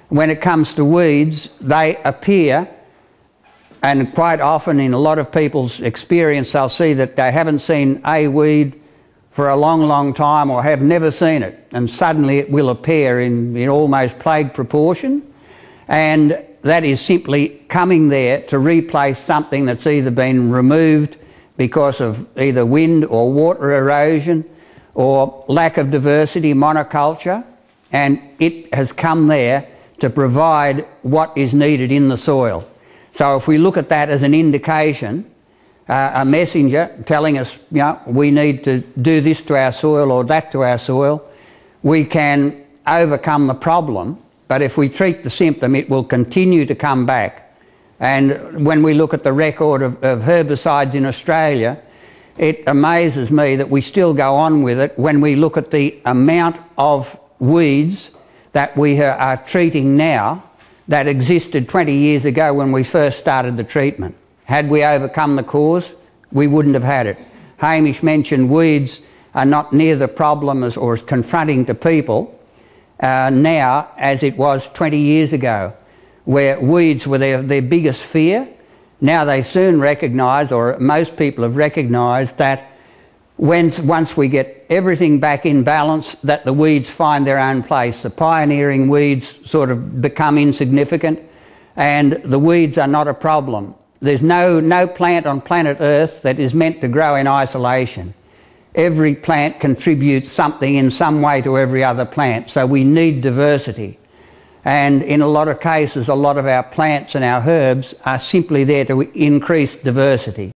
When it comes to weeds, they appear, and quite often in a lot of people's experience they'll see that they haven't seen a weed for a long, long time or have never seen it, and suddenly it will appear in almost plague proportion, and that is simply coming there to replace something that's either been removed because of either wind or water erosion or lack of diversity, monoculture, and it has come there to provide what is needed in the soil. So if we look at that as an indication, a messenger telling us, you know, we need to do this to our soil or that to our soil, we can overcome the problem. But if we treat the symptom, it will continue to come back. And when we look at the record of herbicides in Australia, it amazes me that we still go on with it when we look at the amount of weeds that we are treating now that existed 20 years ago when we first started the treatment. Had we overcome the cause, we wouldn't have had it. Hamish mentioned weeds are not near the problem or as confronting to people now as it was 20 years ago, where weeds were their biggest fear. Now they soon recognise, or most people have recognised, that once we get everything back in balance, that the weeds find their own place. The pioneering weeds sort of become insignificant, and the weeds are not a problem. There's no plant on planet Earth that is meant to grow in isolation. Every plant contributes something in some way to every other plant, so we need diversity. And in a lot of cases, a lot of our plants and our herbs are simply there to increase diversity.